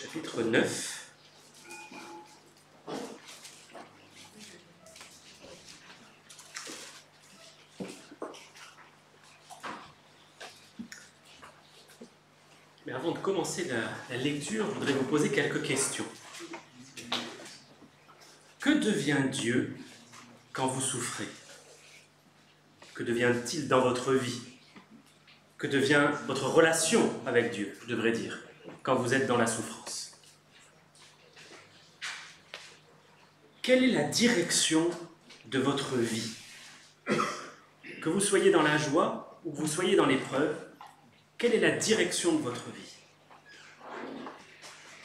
chapitre 9. Mais avant de commencer la lecture, je voudrais vous poser quelques questions. Que devient Dieu quand vous souffrez? Que devient-il dans votre vie? Que devient votre relation avec Dieu, je devrais dire, quand vous êtes dans la souffrance? Quelle est la direction de votre vie? Que vous soyez dans la joie ou que vous soyez dans l'épreuve, quelle est la direction de votre vie?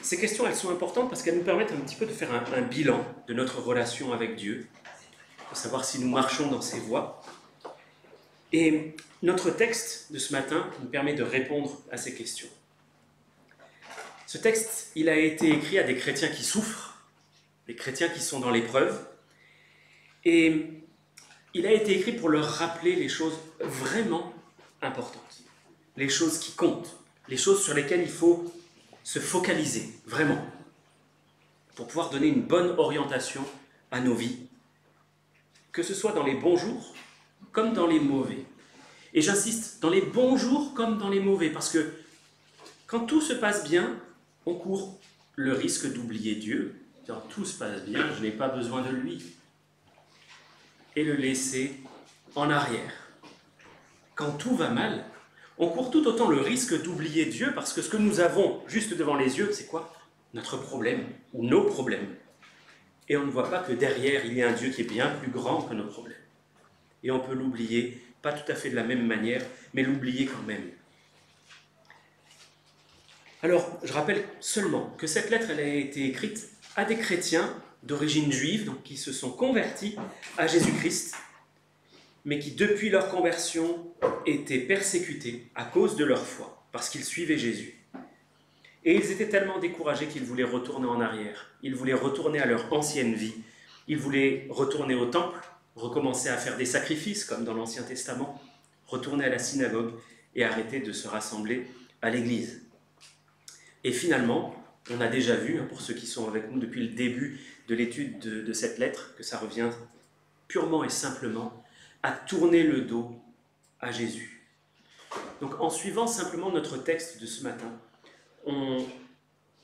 Ces questions, elles sont importantes parce qu'elles nous permettent un petit peu de faire un bilan de notre relation avec Dieu, de savoir si nous marchons dans ses voies. Et notre texte de ce matin nous permet de répondre à ces questions. Ce texte, il a été écrit à des chrétiens qui souffrent, des chrétiens qui sont dans l'épreuve, et il a été écrit pour leur rappeler les choses vraiment importantes, les choses qui comptent, les choses sur lesquelles il faut se focaliser, vraiment, pour pouvoir donner une bonne orientation à nos vies, que ce soit dans les bons jours comme dans les mauvais. Et j'insiste, dans les bons jours comme dans les mauvais, parce que quand tout se passe bien, on court le risque d'oublier Dieu, quand tout se passe bien, je n'ai pas besoin de lui, et le laisser en arrière. Quand tout va mal, on court tout autant le risque d'oublier Dieu, parce que ce que nous avons juste devant les yeux, c'est quoi? Notre problème, ou nos problèmes. Et on ne voit pas que derrière, il y a un Dieu qui est bien plus grand que nos problèmes. Et on peut l'oublier, pas tout à fait de la même manière, mais l'oublier quand même. Alors, je rappelle seulement que cette lettre, elle a été écrite à des chrétiens d'origine juive, donc qui se sont convertis à Jésus-Christ, mais qui, depuis leur conversion, étaient persécutés à cause de leur foi, parce qu'ils suivaient Jésus. Et ils étaient tellement découragés qu'ils voulaient retourner en arrière. Ils voulaient retourner à leur ancienne vie. Ils voulaient retourner au temple, recommencer à faire des sacrifices, comme dans l'Ancien Testament, retourner à la synagogue et arrêter de se rassembler à l'église. Et finalement, on a déjà vu, pour ceux qui sont avec nous depuis le début de l'étude de cette lettre, que ça revient purement et simplement à tourner le dos à Jésus. Donc en suivant simplement notre texte de ce matin, on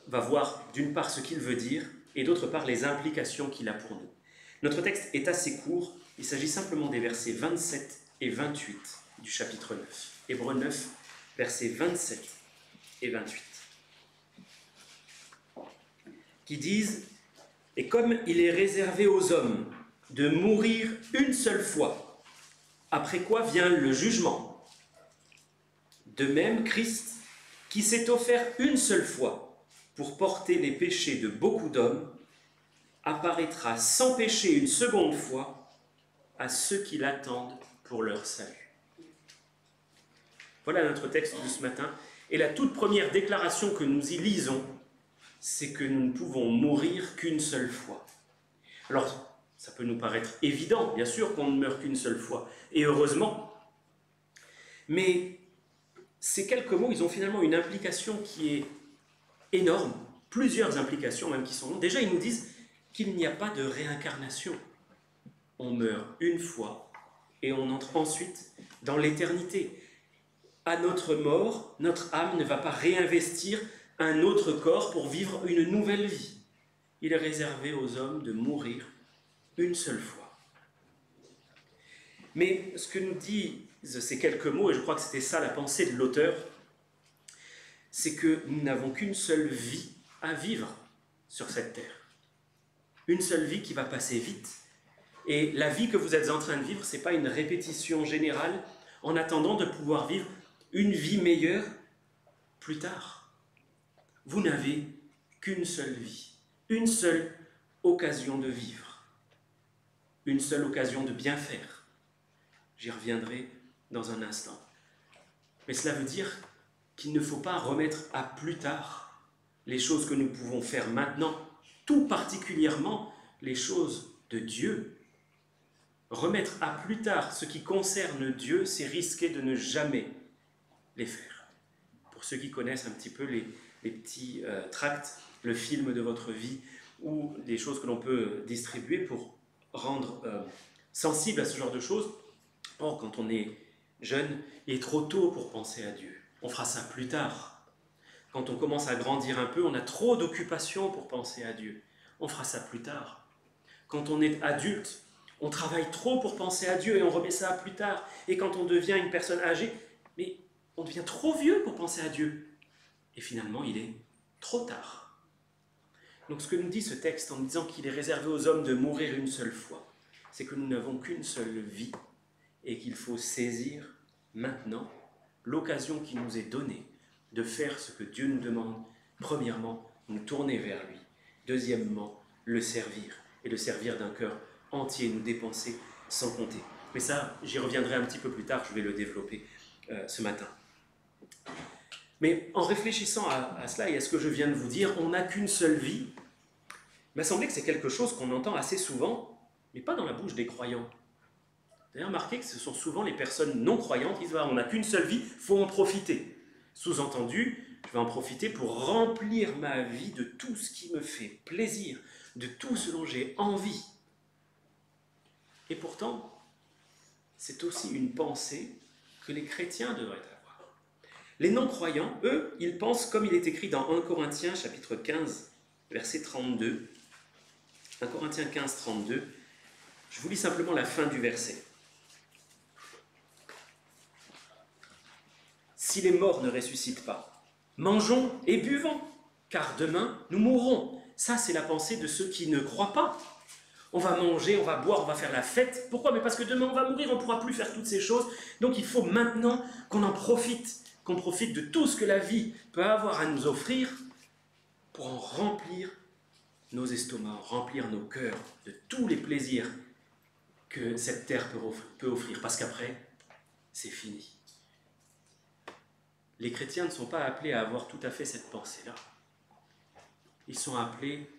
va voir d'une part ce qu'il veut dire et d'autre part les implications qu'il a pour nous. Notre texte est assez court, il s'agit simplement des versets 27 et 28 du chapitre 9. Hébreux 9, versets 27 et 28. Qui disent « Et comme il est réservé aux hommes de mourir une seule fois, après quoi vient le jugement. De même, Christ, qui s'est offert une seule fois pour porter les péchés de beaucoup d'hommes, apparaîtra sans péché une seconde fois à ceux qui l'attendent pour leur salut. » Voilà notre texte de ce matin. Et la toute première déclaration que nous y lisons, c'est que nous ne pouvons mourir qu'une seule fois. Alors, ça peut nous paraître évident, bien sûr, qu'on ne meurt qu'une seule fois, et heureusement. Mais ces quelques mots, ils ont finalement une implication qui est énorme, plusieurs implications même qui sont... Déjà, ils nous disent qu'il n'y a pas de réincarnation. On meurt une fois et on entre ensuite dans l'éternité. À notre mort, notre âme ne va pas réinvestir un autre corps pour vivre une nouvelle vie. Il est réservé aux hommes de mourir une seule fois. Mais ce que nous disent ces quelques mots, et je crois que c'était ça la pensée de l'auteur, c'est que nous n'avons qu'une seule vie à vivre sur cette terre. Une seule vie qui va passer vite. Et la vie que vous êtes en train de vivre, ce n'est pas une répétition générale en attendant de pouvoir vivre une vie meilleure plus tard. Vous n'avez qu'une seule vie, une seule occasion de vivre. Une seule occasion de bien faire. J'y reviendrai dans un instant. Mais cela veut dire qu'il ne faut pas remettre à plus tard les choses que nous pouvons faire maintenant, tout particulièrement les choses de Dieu. Remettre à plus tard ce qui concerne Dieu, c'est risquer de ne jamais les faire. Pour ceux qui connaissent un petit peu les petits tracts, le film de votre vie ou des choses que l'on peut distribuer pour rendre sensible à ce genre de choses. Or, quand on est jeune, il est trop tôt pour penser à Dieu. On fera ça plus tard. Quand on commence à grandir un peu, on a trop d'occupations pour penser à Dieu. On fera ça plus tard. Quand on est adulte, on travaille trop pour penser à Dieu et on remet ça à plus tard. Et quand on devient une personne âgée, mais on devient trop vieux pour penser à Dieu. Et finalement, il est trop tard. Donc ce que nous dit ce texte en disant qu'il est réservé aux hommes de mourir une seule fois, c'est que nous n'avons qu'une seule vie et qu'il faut saisir maintenant l'occasion qui nous est donnée de faire ce que Dieu nous demande. Premièrement, nous tourner vers lui. Deuxièmement, le servir. Et le servir d'un cœur entier, nous dépenser sans compter. Mais ça, j'y reviendrai un petit peu plus tard, je vais le développer ce matin. Mais en réfléchissant à cela et à ce que je viens de vous dire, on n'a qu'une seule vie. Il m'a semblé que c'est quelque chose qu'on entend assez souvent, mais pas dans la bouche des croyants. Vous avez remarqué que ce sont souvent les personnes non croyantes qui disent on n'a qu'une seule vie, il faut en profiter. Sous-entendu, je vais en profiter pour remplir ma vie de tout ce qui me fait plaisir, de tout ce dont j'ai envie. Et pourtant, c'est aussi une pensée que les chrétiens devraient avoir. Les non-croyants, eux, ils pensent comme il est écrit dans 1 Corinthiens chapitre 15, verset 32. 1 Corinthiens 15, 32. Je vous lis simplement la fin du verset. Si les morts ne ressuscitent pas, mangeons et buvons, car demain nous mourrons. Ça, c'est la pensée de ceux qui ne croient pas. On va manger, on va boire, on va faire la fête. Pourquoi? Mais parce que demain on va mourir, on ne pourra plus faire toutes ces choses. Donc il faut maintenant qu'on en profite, qu'on profite de tout ce que la vie peut avoir à nous offrir pour en remplir nos estomacs, remplir nos cœurs de tous les plaisirs que cette terre peut offrir. Parce qu'après, c'est fini. Les chrétiens ne sont pas appelés à avoir tout à fait cette pensée-là. Ils sont appelés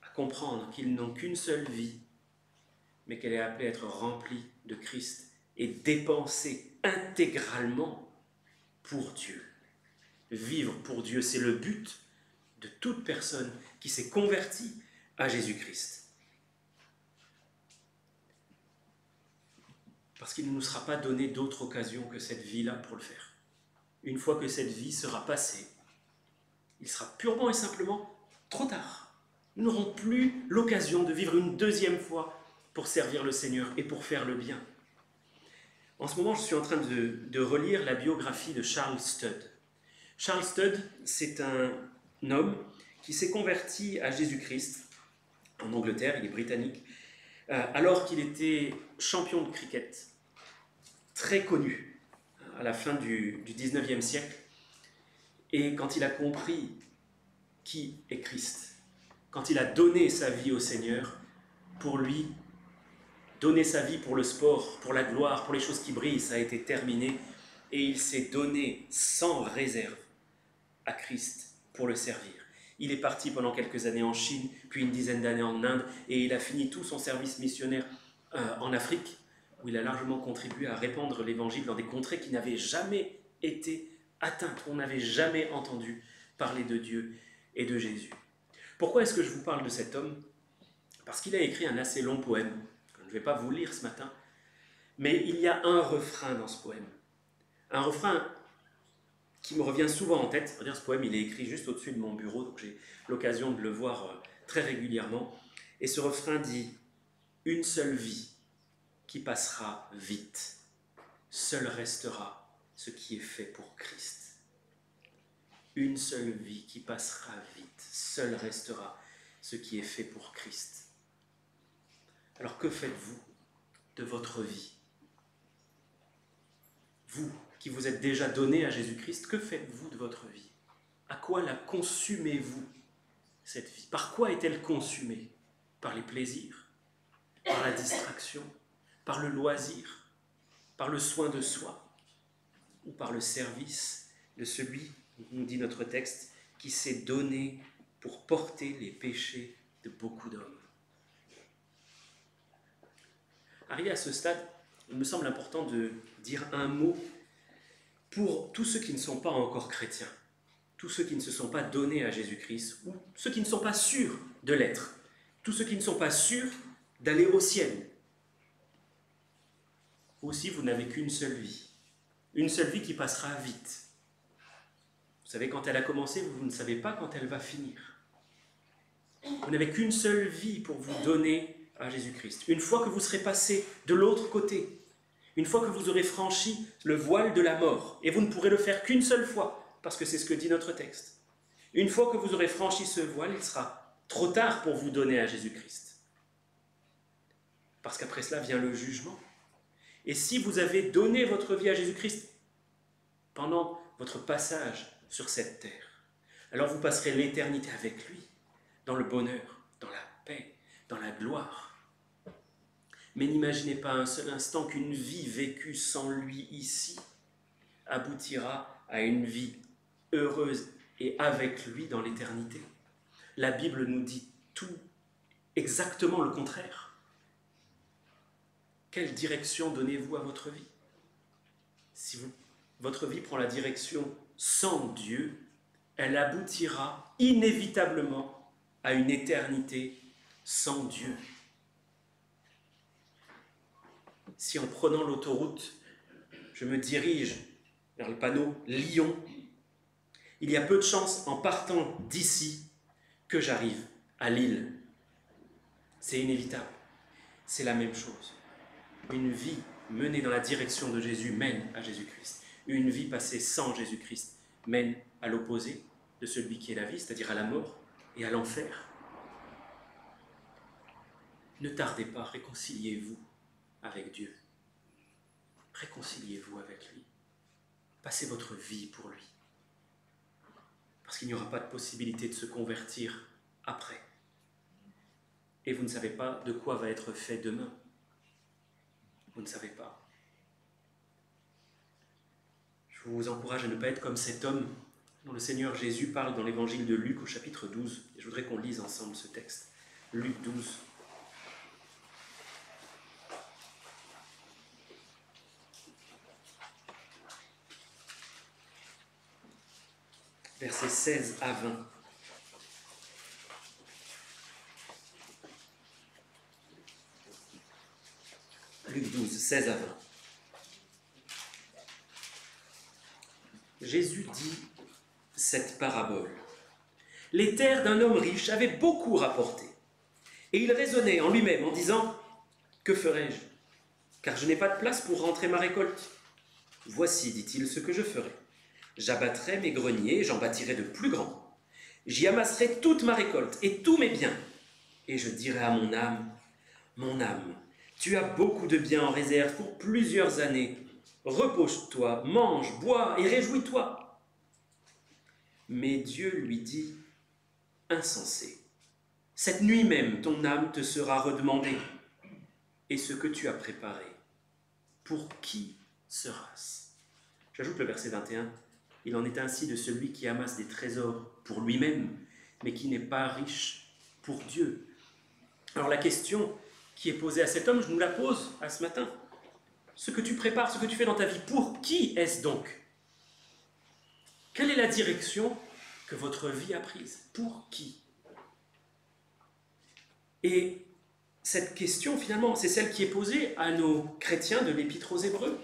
à comprendre qu'ils n'ont qu'une seule vie, mais qu'elle est appelée à être remplie de Christ et dépensée intégralement pour Dieu. Vivre pour Dieu, c'est le but de toute personne qui s'est convertie à Jésus-Christ. Parce qu'il ne nous sera pas donné d'autre occasion que cette vie-là pour le faire. Une fois que cette vie sera passée, il sera purement et simplement trop tard. Nous n'aurons plus l'occasion de vivre une deuxième fois pour servir le Seigneur et pour faire le bien. En ce moment, je suis en train de relire la biographie de Charles Studd. Charles Studd, c'est un homme qui s'est converti à Jésus-Christ en Angleterre, il est britannique, alors qu'il était champion de cricket, très connu à la fin du 19e siècle. Et quand il a compris qui est Christ, quand il a donné sa vie au Seigneur, pour lui, donner sa vie pour le sport, pour la gloire, pour les choses qui brillent, ça a été terminé. Et il s'est donné sans réserve à Christ pour le servir. Il est parti pendant quelques années en Chine, puis une dizaine d'années en Inde, et il a fini tout son service missionnaire en Afrique, où il a largement contribué à répandre l'évangile dans des contrées qui n'avaient jamais été atteintes, où on n'avait jamais entendu parler de Dieu et de Jésus. Pourquoi est-ce que je vous parle de cet homme? Parce qu'il a écrit un assez long poème, que je ne vais pas vous lire ce matin, mais il y a un refrain dans ce poème. Un refrain qui me revient souvent en tête. On va dire, ce poème, il est écrit juste au-dessus de mon bureau, donc j'ai l'occasion de le voir très régulièrement. Et ce refrain dit « Une seule vie qui passera vite, seul restera ce qui est fait pour Christ. » Une seule vie qui passera vite, seul restera ce qui est fait pour Christ. Alors que faites-vous de votre vie? Vous qui vous êtes déjà donné à Jésus-Christ, que faites-vous de votre vie? À quoi la consumez-vous, cette vie? Par quoi est-elle consumée? Par les plaisirs? Par la distraction? Par le loisir? Par le soin de soi? Ou par le service de celui, nous dit notre texte, qui s'est donné pour porter les péchés de beaucoup d'hommes? Arrivé à ce stade, il me semble important de dire un mot pour tous ceux qui ne sont pas encore chrétiens. tous ceux qui ne se sont pas donnés à Jésus-Christ, ou ceux qui ne sont pas sûrs de l'être, tous ceux qui ne sont pas sûrs d'aller au ciel. Aussi, vous n'avez qu'une seule vie qui passera vite. Vous savez, quand elle a commencé, vous ne savez pas quand elle va finir. Vous n'avez qu'une seule vie pour vous donner à Jésus-Christ. Une fois que vous serez passé de l'autre côté, une fois que vous aurez franchi le voile de la mort, et vous ne pourrez le faire qu'une seule fois, parce que c'est ce que dit notre texte. Une fois que vous aurez franchi ce voile, il sera trop tard pour vous donner à Jésus-Christ. Parce qu'après cela vient le jugement. Et si vous avez donné votre vie à Jésus-Christ pendant votre passage sur cette terre, alors vous passerez l'éternité avec lui, dans le bonheur, dans la paix, dans la gloire. Mais n'imaginez pas un seul instant qu'une vie vécue sans lui ici aboutira à une vie heureuse et avec lui dans l'éternité. La Bible nous dit tout exactement le contraire. Quelle direction donnez-vous à votre vie? Si votre vie prend la direction sans Dieu, elle aboutira inévitablement à une éternité sans Dieu. Si en prenant l'autoroute, je me dirige vers le panneau Lyon, il y a peu de chances en partant d'ici que j'arrive à Lille. C'est inévitable. C'est la même chose. Une vie menée dans la direction de Jésus mène à Jésus-Christ. Une vie passée sans Jésus-Christ mène à l'opposé de celui qui est la vie, c'est-à-dire à la mort et à l'enfer. Ne tardez pas, réconciliez-vous avec Dieu. Réconciliez-vous avec lui. Passez votre vie pour lui. Parce qu'il n'y aura pas de possibilité de se convertir après. Et vous ne savez pas de quoi va être fait demain. Vous ne savez pas. Je vous encourage à ne pas être comme cet homme dont le Seigneur Jésus parle dans l'évangile de Luc au chapitre 12. Et je voudrais qu'on lise ensemble ce texte. Luc 12. Versets 16 à 20. Luc 12, 16 à 20. Jésus dit cette parabole. Les terres d'un homme riche avaient beaucoup rapporté. Et il raisonnait en lui-même en disant « Que ferai-je? Car je n'ai pas de place pour rentrer ma récolte. Voici, dit-il, ce que je ferai. J'abattrai mes greniers et j'en bâtirai de plus grands. J'y amasserai toute ma récolte et tous mes biens. Et je dirai à mon âme, tu as beaucoup de biens en réserve pour plusieurs années. Repose-toi, mange, bois et réjouis-toi. Mais Dieu lui dit, insensé, cette nuit même ton âme te sera redemandée. Et ce que tu as préparé, pour qui sera-ce? J'ajoute le verset 21. Il en est ainsi de celui qui amasse des trésors pour lui-même, mais qui n'est pas riche pour Dieu. Alors la question qui est posée à cet homme, je nous la pose à ce matin. Ce que tu prépares, ce que tu fais dans ta vie, pour qui est-ce donc? Quelle est la direction que votre vie a prise? Pour qui? Et cette question, finalement, c'est celle qui est posée à nos chrétiens de l'Épître aux Hébreux.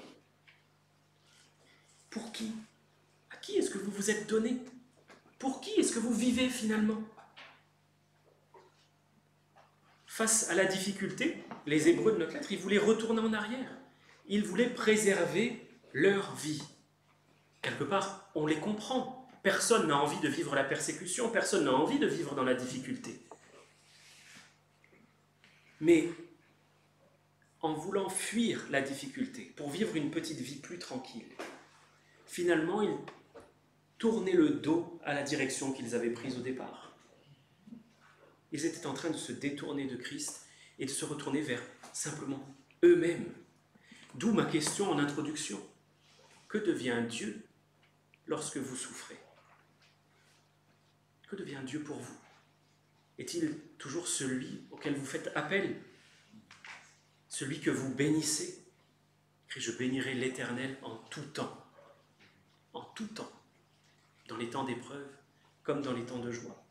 Pour qui? À qui est-ce que vous vous êtes donné? Pour qui est-ce que vous vivez finalement? Face à la difficulté, les Hébreux de notre lettre, ils voulaient retourner en arrière. Ils voulaient préserver leur vie. Quelque part, on les comprend. Personne n'a envie de vivre la persécution, personne n'a envie de vivre dans la difficulté. Mais en voulant fuir la difficulté, pour vivre une petite vie plus tranquille, finalement, ils tournaient le dos à la direction qu'ils avaient prise au départ. Ils étaient en train de se détourner de Christ et de se retourner vers simplement eux-mêmes. D'où ma question en introduction. Que devient Dieu lorsque vous souffrez? Que devient Dieu pour vous? Est-il toujours celui auquel vous faites appel? Celui que vous bénissez? Je bénirai l'Éternel en tout temps. En tout temps. dans les temps d'épreuve comme dans les temps de joie.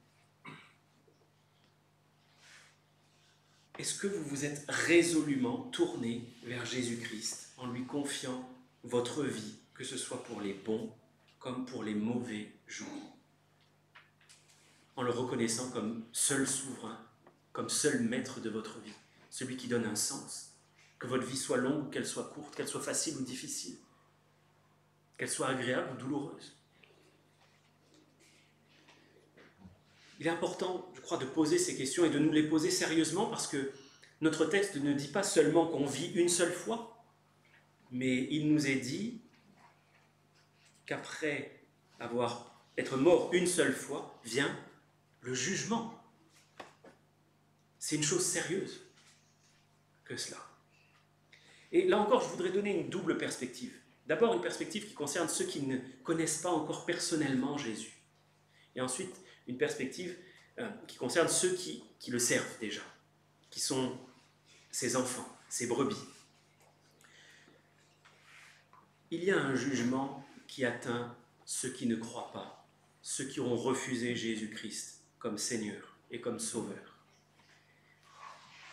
Est-ce que vous vous êtes résolument tourné vers Jésus-Christ en lui confiant votre vie, que ce soit pour les bons comme pour les mauvais jours, en le reconnaissant comme seul souverain, comme seul maître de votre vie, celui qui donne un sens, que votre vie soit longue ou qu'elle soit courte, qu'elle soit facile ou difficile, qu'elle soit agréable ou douloureuse. Il est important, je crois, de poser ces questions et de nous les poser sérieusement parce que notre texte ne dit pas seulement qu'on vit une seule fois, mais il nous est dit qu'après être mort une seule fois, vient le jugement. C'est une chose sérieuse que cela. Et là encore, je voudrais donner une double perspective. D'abord, une perspective qui concerne ceux qui ne connaissent pas encore personnellement Jésus. Et ensuite, une perspective qui concerne ceux qui le servent déjà, qui sont ses enfants, ses brebis. Il y a un jugement qui atteint ceux qui ne croient pas, ceux qui auront refusé Jésus-Christ comme Seigneur et comme Sauveur.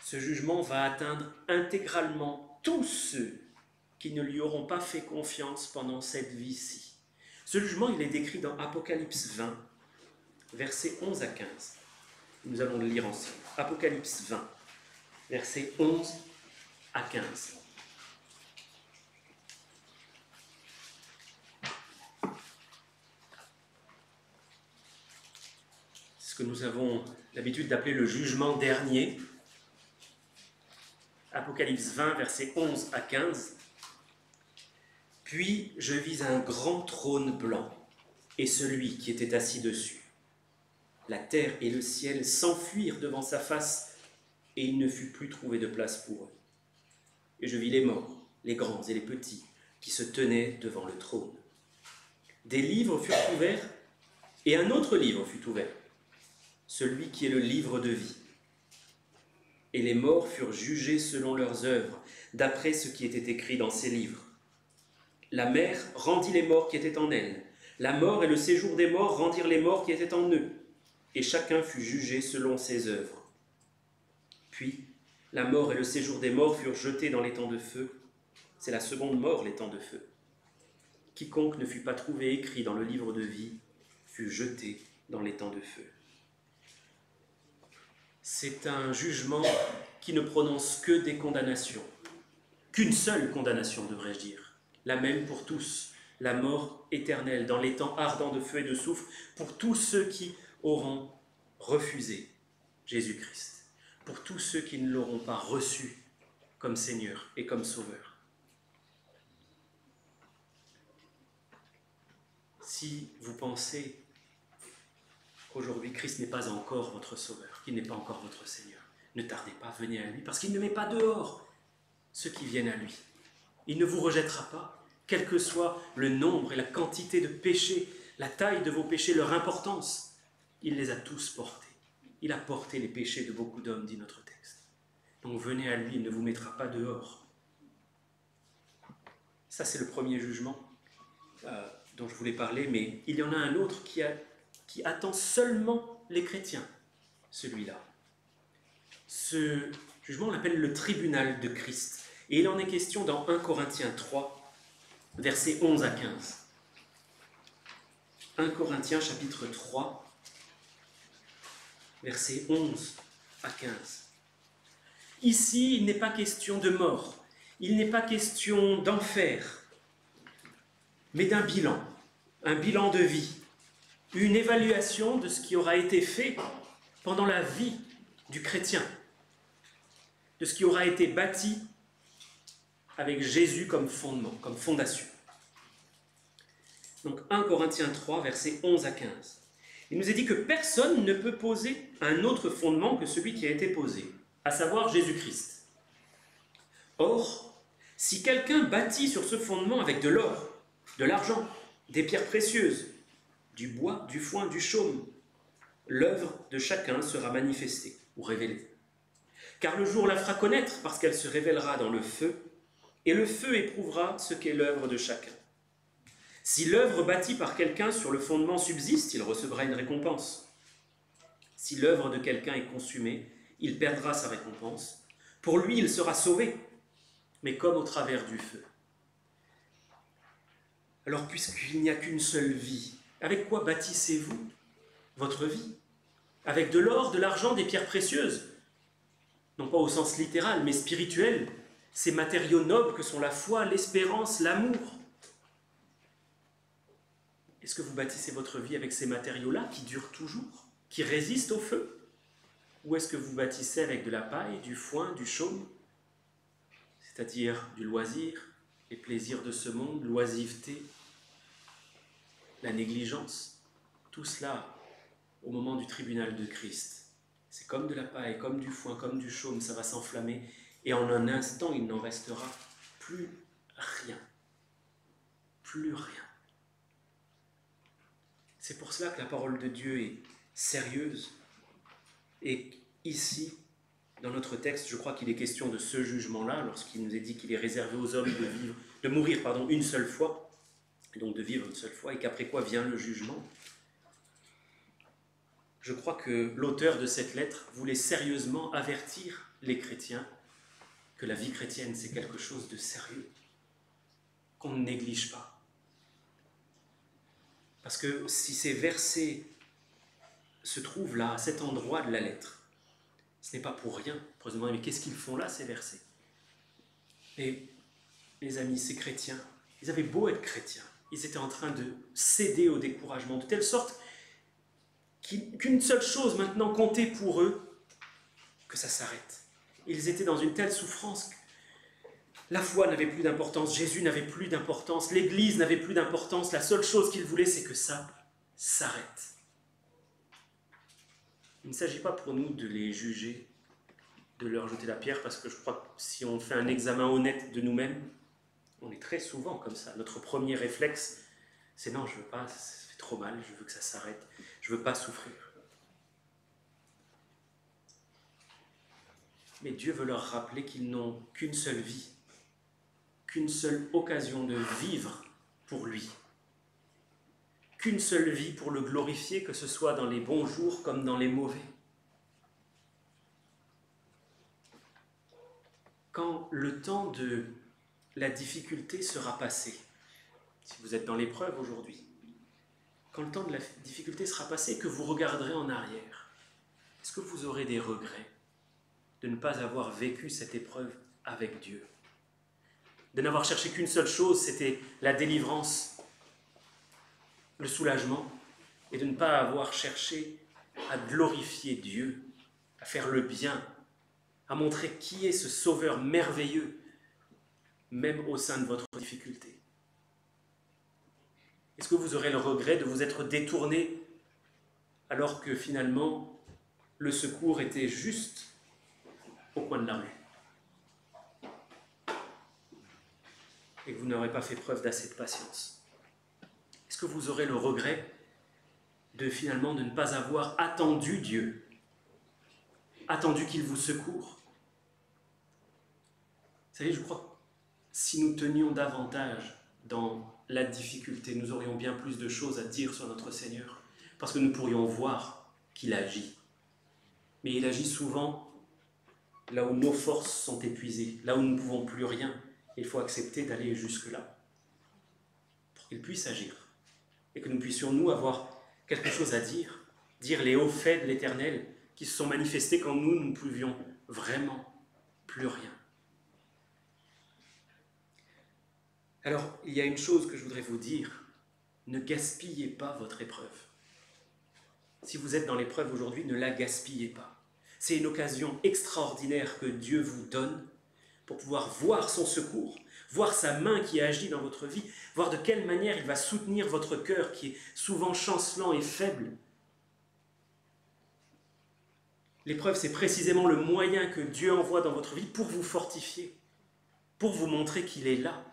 Ce jugement va atteindre intégralement tous ceux qui ne lui auront pas fait confiance pendant cette vie-ci. Ce jugement, il est décrit dans Apocalypse 20, versets 11 à 15. Nous allons le lire ensemble. Apocalypse 20, versets 11 à 15. C'est ce que nous avons l'habitude d'appeler le jugement dernier. Apocalypse 20, versets 11 à 15. Puis je vis un grand trône blanc et celui qui était assis dessus. La terre et le ciel s'enfuirent devant sa face, et il ne fut plus trouvé de place pour eux. Et je vis les morts, les grands et les petits, qui se tenaient devant le trône. Des livres furent ouverts, et un autre livre fut ouvert, celui qui est le livre de vie. Et les morts furent jugés selon leurs œuvres, d'après ce qui était écrit dans ces livres. La mer rendit les morts qui étaient en elle. La mort et le séjour des morts rendirent les morts qui étaient en eux. Et chacun fut jugé selon ses œuvres. Puis, la mort et le séjour des morts furent jetés dans les temps de feu. C'est la seconde mort, les temps de feu. Quiconque ne fut pas trouvé écrit dans le livre de vie fut jeté dans les temps de feu. C'est un jugement qui ne prononce que des condamnations. Qu'une seule condamnation, devrais-je dire. La même pour tous, la mort éternelle dans les temps ardents de feu et de soufre, pour tous ceux qui auront refusé Jésus-Christ, pour tous ceux qui ne l'auront pas reçu comme Seigneur et comme Sauveur. Si vous pensez qu'aujourd'hui Christ n'est pas encore votre Sauveur, qu'il n'est pas encore votre Seigneur, ne tardez pas, venez à lui, parce qu'il ne met pas dehors ceux qui viennent à lui. Il ne vous rejettera pas, quel que soit le nombre et la quantité de péchés, la taille de vos péchés, leur importance. Il les a tous portés. Il a porté les péchés de beaucoup d'hommes, dit notre texte. Donc venez à lui, il ne vous mettra pas dehors. Ça, c'est le premier jugement dont je voulais parler, mais il y en a un autre qui attend seulement les chrétiens, celui-là. Ce jugement, on l'appelle le tribunal de Christ. Et il en est question dans 1 Corinthiens 3, versets 11 à 15. 1 Corinthiens chapitre 3, versets 11 à 15. Ici, il n'est pas question de mort, il n'est pas question d'enfer, mais d'un bilan, un bilan de vie, une évaluation de ce qui aura été fait pendant la vie du chrétien, de ce qui aura été bâti avec Jésus comme fondement, comme fondation. Donc 1 Corinthiens 3, versets 11 à 15. Il nous est dit que personne ne peut poser un autre fondement que celui qui a été posé, à savoir Jésus-Christ. Or, si quelqu'un bâtit sur ce fondement avec de l'or, de l'argent, des pierres précieuses, du bois, du foin, du chaume, l'œuvre de chacun sera manifestée ou révélée. Car le jour la fera connaître parce qu'elle se révélera dans le feu, et le feu éprouvera ce qu'est l'œuvre de chacun. Si l'œuvre bâtie par quelqu'un sur le fondement subsiste, il recevra une récompense. Si l'œuvre de quelqu'un est consumée, il perdra sa récompense. Pour lui, il sera sauvé, mais comme au travers du feu. Alors, puisqu'il n'y a qu'une seule vie, avec quoi bâtissez-vous votre vie? Avec de l'or, de l'argent, des pierres précieuses? Non pas au sens littéral, mais spirituel. Ces matériaux nobles que sont la foi, l'espérance, l'amour. Est-ce que vous bâtissez votre vie avec ces matériaux-là qui durent toujours, qui résistent au feu? Ou est-ce que vous bâtissez avec de la paille, du foin, du chaume, c'est-à-dire du loisir, les plaisirs de ce monde, l'oisiveté, la négligence? Tout cela, au moment du tribunal de Christ, c'est comme de la paille, comme du foin, comme du chaume, ça va s'enflammer, et en un instant, il n'en restera plus rien. Plus rien. C'est pour cela que la parole de Dieu est sérieuse. Et ici, dans notre texte, je crois qu'il est question de ce jugement-là, lorsqu'il nous est dit qu'il est réservé aux hommes de mourir une seule fois, et donc de vivre une seule fois, et qu'après quoi vient le jugement. Je crois que l'auteur de cette lettre voulait sérieusement avertir les chrétiens que la vie chrétienne, c'est quelque chose de sérieux, qu'on ne néglige pas. Parce que si ces versets se trouvent là, à cet endroit de la lettre, ce n'est pas pour rien. Pour se demander, mais qu'est-ce qu'ils font là, ces versets? Et les amis, ces chrétiens, ils avaient beau être chrétiens, ils étaient en train de céder au découragement, de telle sorte qu'une seule chose maintenant comptait pour eux, que ça s'arrête. Ils étaient dans une telle souffrance que la foi n'avait plus d'importance, Jésus n'avait plus d'importance, l'Église n'avait plus d'importance, la seule chose qu'ils voulaient, c'est que ça s'arrête. Il ne s'agit pas pour nous de les juger, de leur jeter la pierre, parce que je crois que si on fait un examen honnête de nous-mêmes, on est très souvent comme ça. Notre premier réflexe, c'est non, je veux pas, ça fait trop mal, je veux que ça s'arrête, je veux pas souffrir. Mais Dieu veut leur rappeler qu'ils n'ont qu'une seule vie, qu'une seule occasion de vivre pour lui, qu'une seule vie pour le glorifier, que ce soit dans les bons jours comme dans les mauvais. Quand le temps de la difficulté sera passé, si vous êtes dans l'épreuve aujourd'hui, quand le temps de la difficulté sera passé, que vous regarderez en arrière, est-ce que vous aurez des regrets de ne pas avoir vécu cette épreuve avec Dieu? De n'avoir cherché qu'une seule chose, c'était la délivrance, le soulagement, et de ne pas avoir cherché à glorifier Dieu, à faire le bien, à montrer qui est ce Sauveur merveilleux, même au sein de votre difficulté. Est-ce que vous aurez le regret de vous être détourné alors que finalement le secours était juste au coin de la rue et que vous n'aurez pas fait preuve d'assez de patience? Est-ce que vous aurez le regret de finalement de ne pas avoir attendu Dieu, attendu qu'il vous secoure? Vous savez, je crois que si nous tenions davantage dans la difficulté, nous aurions bien plus de choses à dire sur notre Seigneur, parce que nous pourrions voir qu'il agit. Mais il agit souvent là où nos forces sont épuisées, là où nous ne pouvons plus rien. Il faut accepter d'aller jusque-là pour qu'il puisse agir et que nous puissions, nous, avoir quelque chose à dire les hauts faits de l'Éternel qui se sont manifestés quand nous ne pouvions vraiment plus rien. Alors, il y a une chose que je voudrais vous dire, ne gaspillez pas votre épreuve. Si vous êtes dans l'épreuve aujourd'hui, ne la gaspillez pas. C'est une occasion extraordinaire que Dieu vous donne pour pouvoir voir son secours, voir sa main qui agit dans votre vie, voir de quelle manière il va soutenir votre cœur qui est souvent chancelant et faible. L'épreuve, c'est précisément le moyen que Dieu envoie dans votre vie pour vous fortifier, pour vous montrer qu'il est là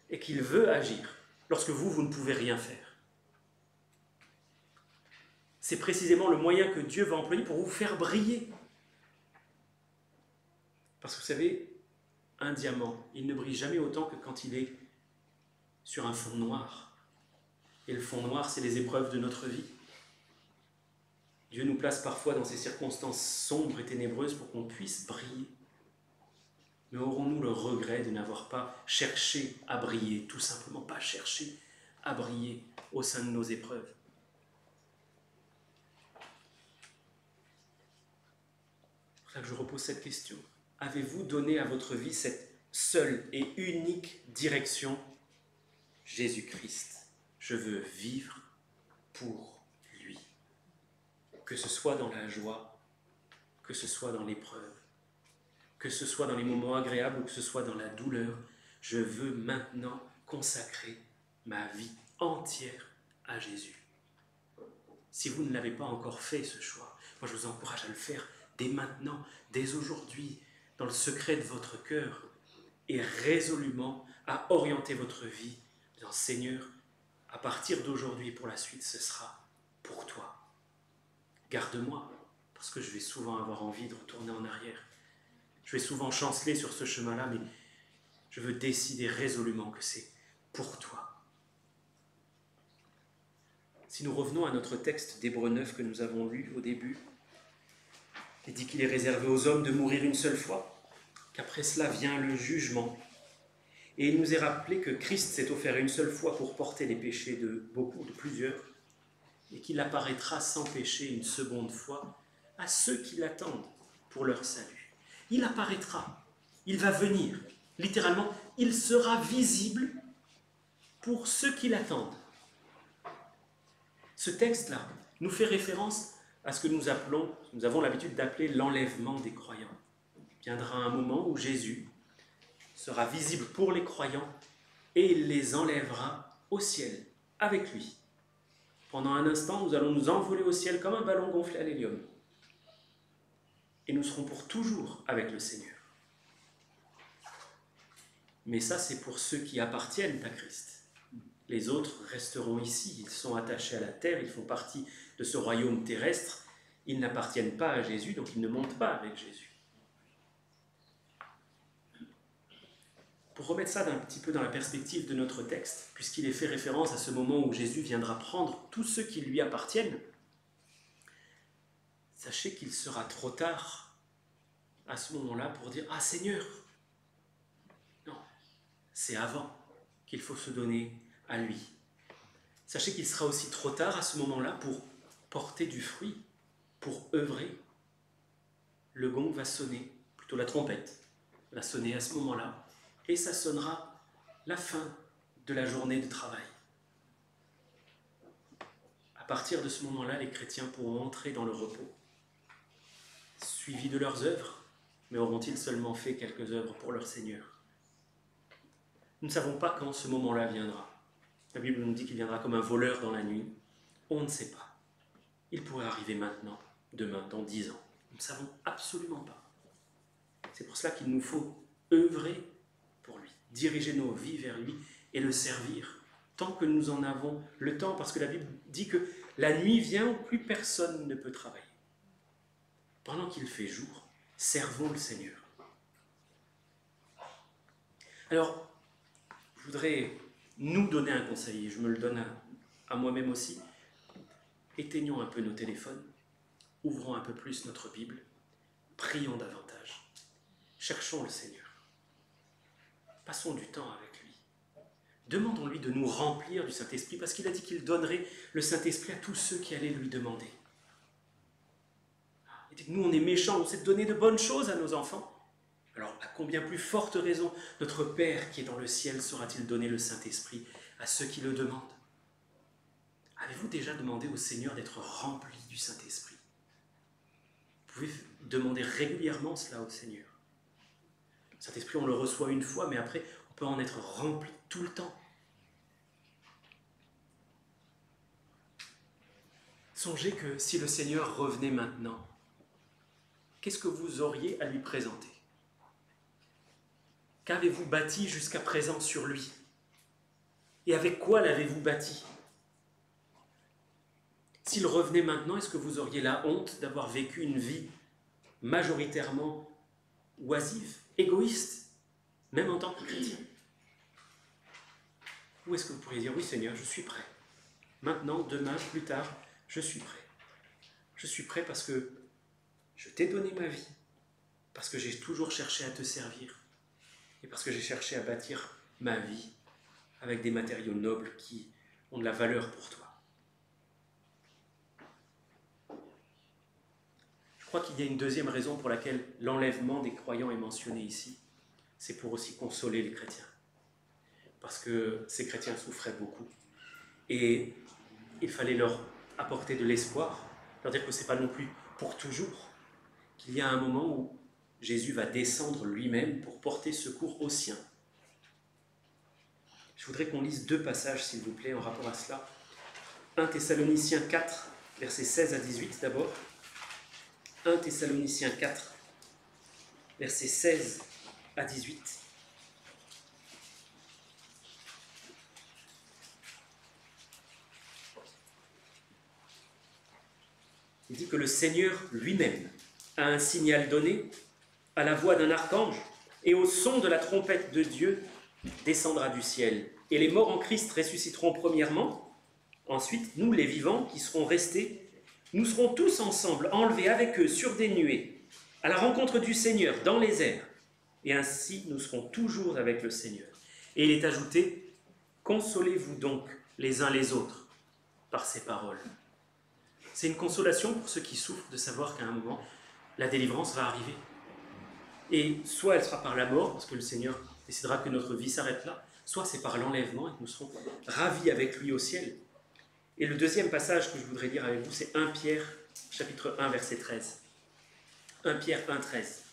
et qu'il veut agir lorsque vous ne pouvez rien faire. C'est précisément le moyen que Dieu va employer pour vous faire briller. Parce que vous savez, un diamant, il ne brille jamais autant que quand il est sur un fond noir. Et le fond noir, c'est les épreuves de notre vie. Dieu nous place parfois dans ces circonstances sombres et ténébreuses pour qu'on puisse briller. Mais aurons-nous le regret de n'avoir pas cherché à briller, tout simplement pas cherché à briller au sein de nos épreuves? C'est pour ça que je repose cette question. Avez-vous donné à votre vie cette seule et unique direction? Jésus-Christ, je veux vivre pour lui. Que ce soit dans la joie, que ce soit dans l'épreuve, que ce soit dans les moments agréables ou que ce soit dans la douleur, je veux maintenant consacrer ma vie entière à Jésus. Si vous ne l'avez pas encore fait, ce choix, moi je vous encourage à le faire dès maintenant, dès aujourd'hui, dans le secret de votre cœur, et résolument à orienter votre vie, en disant Seigneur, à partir d'aujourd'hui et pour la suite, ce sera pour toi. Garde-moi, parce que je vais souvent avoir envie de retourner en arrière. Je vais souvent chanceler sur ce chemin-là, mais je veux décider résolument que c'est pour toi. Si nous revenons à notre texte d'Hébreux 9 que nous avons lu au début, il dit qu'il est réservé aux hommes de mourir une seule fois, qu'après cela vient le jugement. Et il nous est rappelé que Christ s'est offert une seule fois pour porter les péchés de beaucoup, de plusieurs, et qu'il apparaîtra sans péché une seconde fois à ceux qui l'attendent pour leur salut. Il apparaîtra, il va venir, littéralement, il sera visible pour ceux qui l'attendent. Ce texte-là nous fait référence à ce que nous avons l'habitude d'appeler l'enlèvement des croyants. Il viendra un moment où Jésus sera visible pour les croyants et il les enlèvera au ciel avec lui. Pendant un instant, nous allons nous envoler au ciel comme un ballon gonflé à l'hélium. Et nous serons pour toujours avec le Seigneur. Mais ça, c'est pour ceux qui appartiennent à Christ. Les autres resteront ici, ils sont attachés à la terre, ils font partie de ce royaume terrestre. Ils n'appartiennent pas à Jésus, donc ils ne montent pas avec Jésus. Pour remettre ça un petit peu dans la perspective de notre texte, puisqu'il est fait référence à ce moment où Jésus viendra prendre tous ceux qui lui appartiennent, sachez qu'il sera trop tard à ce moment-là pour dire « Ah Seigneur !» Non, c'est avant qu'il faut se donner à lui. Sachez qu'il sera aussi trop tard à ce moment-là pour porter du fruit, pour œuvrer. Le gong va sonner, plutôt la trompette va sonner à ce moment-là, et ça sonnera la fin de la journée de travail. À partir de ce moment-là, les chrétiens pourront entrer dans le repos, suivis de leurs œuvres, mais auront-ils seulement fait quelques œuvres pour leur Seigneur? Nous ne savons pas quand ce moment-là viendra. La Bible nous dit qu'il viendra comme un voleur dans la nuit. On ne sait pas. Il pourrait arriver maintenant, demain, dans 10 ans. Nous ne savons absolument pas. C'est pour cela qu'il nous faut œuvrer pour lui, diriger nos vies vers lui et le servir tant que nous en avons le temps, parce que la Bible dit que la nuit vient où plus personne ne peut travailler. Pendant qu'il fait jour, servons le Seigneur. Alors, je voudrais nous donner un conseil, et je me le donne à moi-même aussi. Éteignons un peu nos téléphones, ouvrons un peu plus notre Bible, prions davantage, cherchons le Seigneur. Passons du temps avec lui. Demandons-lui de nous remplir du Saint-Esprit, parce qu'il a dit qu'il donnerait le Saint-Esprit à tous ceux qui allaient lui demander. Il dit que nous, on est méchants, on sait donner de bonnes choses à nos enfants. Alors, à combien plus forte raison notre Père qui est dans le ciel saura-t-il donner le Saint-Esprit à ceux qui le demandent? Avez-vous déjà demandé au Seigneur d'être rempli du Saint-Esprit? Vous pouvez demander régulièrement cela au Seigneur. Le Saint-Esprit, on le reçoit une fois, mais après, on peut en être rempli tout le temps. Songez que si le Seigneur revenait maintenant, qu'est-ce que vous auriez à lui présenter? Qu'avez-vous bâti jusqu'à présent sur lui? Et avec quoi l'avez-vous bâti? S'il revenait maintenant, est-ce que vous auriez la honte d'avoir vécu une vie majoritairement oisive, égoïste, même en tant que chrétien? Ou est-ce que vous pourriez dire, oui Seigneur, je suis prêt. maintenant, demain, plus tard, je suis prêt. Je suis prêt parce que je t'ai donné ma vie, parce que j'ai toujours cherché à te servir, et parce que j'ai cherché à bâtir ma vie avec des matériaux nobles qui ont de la valeur pour toi. Je crois qu'il y a une deuxième raison pour laquelle l'enlèvement des croyants est mentionné ici. C'est pour aussi consoler les chrétiens. Parce que ces chrétiens souffraient beaucoup. Et il fallait leur apporter de l'espoir, leur dire que ce n'est pas non plus pour toujours, qu'il y a un moment où Jésus va descendre lui-même pour porter secours aux siens. Je voudrais qu'on lise 2 passages, s'il vous plaît, en rapport à cela. 1 Thessaloniciens 4, versets 16 à 18 d'abord. 1 Thessaloniciens 4, versets 16 à 18. Il dit que le Seigneur lui-même a un signal donné, à la voix d'un archange, et au son de la trompette de Dieu, descendra du ciel. Et les morts en Christ ressusciteront premièrement. Ensuite, nous, les vivants, qui serons restés, nous serons tous ensemble enlevés avec eux sur des nuées, à la rencontre du Seigneur dans les airs. Et ainsi, nous serons toujours avec le Seigneur. Et il est ajouté, consolez-vous donc les uns les autres par ces paroles. C'est une consolation pour ceux qui souffrent de savoir qu'à un moment, la délivrance va arriver. Et soit elle sera par la mort, parce que le Seigneur décidera que notre vie s'arrête là, soit c'est par l'enlèvement et que nous serons ravis avec lui au ciel. Et le deuxième passage que je voudrais lire avec vous, c'est 1 Pierre, chapitre 1, verset 13. 1 Pierre 1, 13.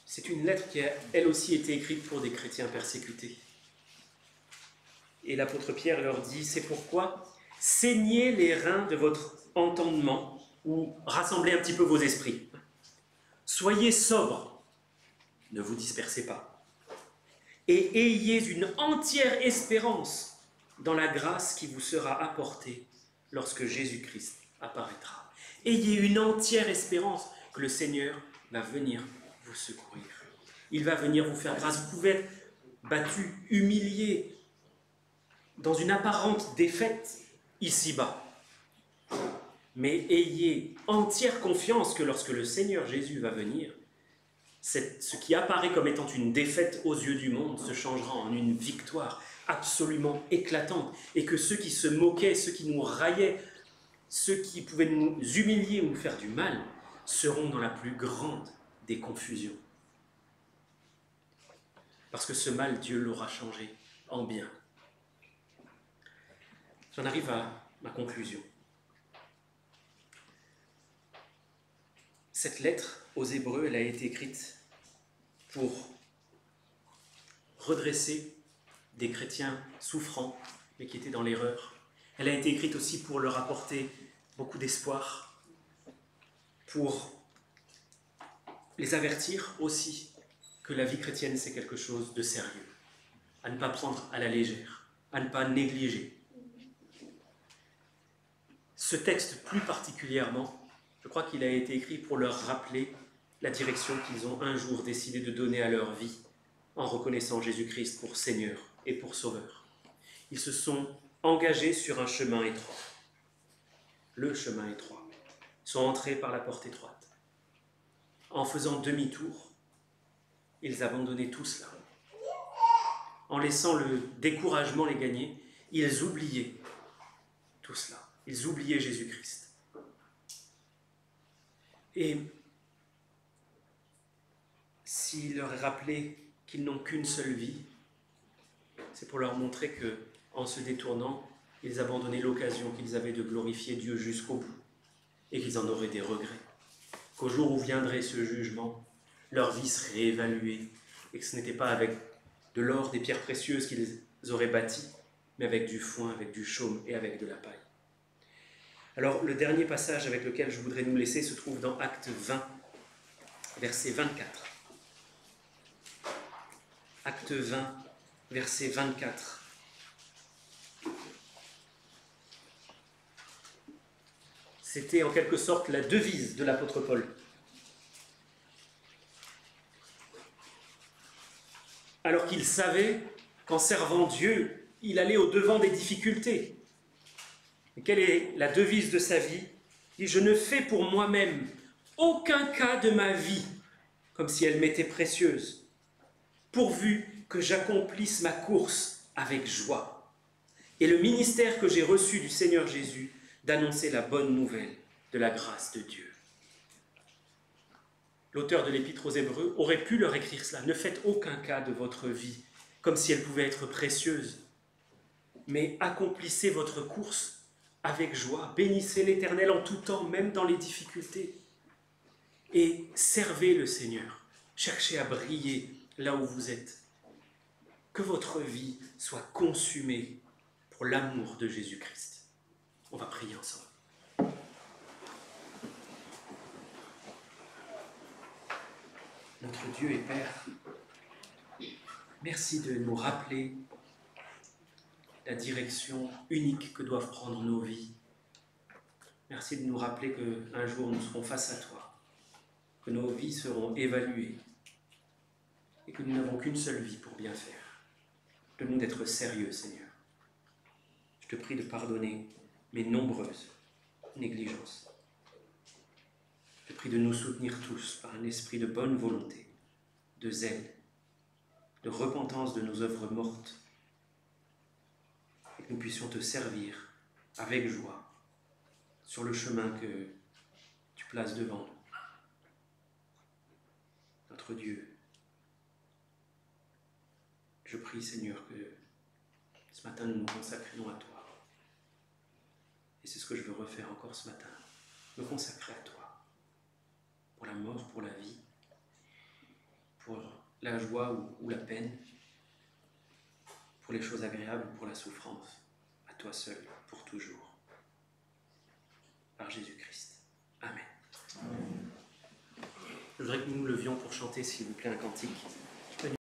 C'est une lettre qui a, elle aussi, été écrite pour des chrétiens persécutés. Et l'apôtre Pierre leur dit, c'est pourquoi saignez les reins de votre entendement, ou rassemblez un petit peu vos esprits. Soyez sobres, ne vous dispersez pas, et ayez une entière espérance dans la grâce qui vous sera apportée lorsque Jésus-Christ apparaîtra. Ayez une entière espérance que le Seigneur va venir vous secourir. Il va venir vous faire grâce. Vous pouvez être battu, humilié, dans une apparente défaite ici-bas. Mais ayez entière confiance que lorsque le Seigneur Jésus va venir, ce qui apparaît comme étant une défaite aux yeux du monde se changera en une victoire absolument éclatante. Et que ceux qui se moquaient, ceux qui nous raillaient, ceux qui pouvaient nous humilier ou nous faire du mal, seront dans la plus grande des confusions. Parce que ce mal, Dieu l'aura changé en bien. J'en arrive à ma conclusion. Cette lettre aux Hébreux, elle a été écrite pour redresser des chrétiens souffrants, mais qui étaient dans l'erreur. Elle a été écrite aussi pour leur apporter beaucoup d'espoir, pour les avertir aussi que la vie chrétienne, c'est quelque chose de sérieux, à ne pas prendre à la légère, à ne pas négliger. Ce texte, plus particulièrement, je crois qu'il a été écrit pour leur rappeler la direction qu'ils ont un jour décidé de donner à leur vie en reconnaissant Jésus-Christ pour Seigneur et pour Sauveur. Ils se sont engagés sur un chemin étroit, le chemin étroit. Ils sont entrés par la porte étroite. En faisant demi-tour, ils abandonnaient tout cela. En laissant le découragement les gagner, ils oubliaient tout cela. Ils oubliaient Jésus-Christ. Et s'il leur est rappelé qu'ils n'ont qu'une seule vie, c'est pour leur montrer qu'en se détournant, ils abandonnaient l'occasion qu'ils avaient de glorifier Dieu jusqu'au bout et qu'ils en auraient des regrets. Qu'au jour où viendrait ce jugement, leur vie serait évaluée et que ce n'était pas avec de l'or, des pierres précieuses qu'ils auraient bâties, mais avec du foin, avec du chaume et avec de la paille. Alors, le dernier passage avec lequel je voudrais nous laisser se trouve dans Acte 20, verset 24. Acte 20, verset 24. C'était en quelque sorte la devise de l'apôtre Paul. alors qu'il savait qu'en servant Dieu, il allait au-devant des difficultés. Et quelle est la devise de sa vie? Il dit, je ne fais pour moi-même aucun cas de ma vie comme si elle m'était précieuse, pourvu que j'accomplisse ma course avec joie. Et le ministère que j'ai reçu du Seigneur Jésus d'annoncer la bonne nouvelle de la grâce de Dieu. L'auteur de l'Épître aux Hébreux aurait pu leur écrire cela. Ne faites aucun cas de votre vie comme si elle pouvait être précieuse, mais accomplissez votre course avec joie. Bénissez l'Éternel en tout temps, même dans les difficultés. Et servez le Seigneur. Cherchez à briller là où vous êtes. Que votre vie soit consumée pour l'amour de Jésus-Christ. On va prier ensemble. Notre Dieu et Père, merci de nous rappeler la direction unique que doivent prendre nos vies. Merci de nous rappeler qu'un jour nous serons face à toi, que nos vies seront évaluées et que nous n'avons qu'une seule vie pour bien faire. Donne-nous d'être sérieux, Seigneur. Je te prie de pardonner mes nombreuses négligences. Je te prie de nous soutenir tous par un esprit de bonne volonté, de zèle, de repentance de nos œuvres mortes, et que nous puissions te servir avec joie sur le chemin que tu places devant nous. Notre Dieu, je prie, Seigneur, que ce matin nous nous consacrions à toi. Et c'est ce que je veux refaire encore ce matin, me consacrer à toi, pour la mort, pour la vie, pour la joie ou la peine, pour les choses agréables ou pour la souffrance, à toi seul, pour toujours. Par Jésus-Christ. Amen. Je voudrais que nous nous levions pour chanter, s'il vous plaît, un cantique.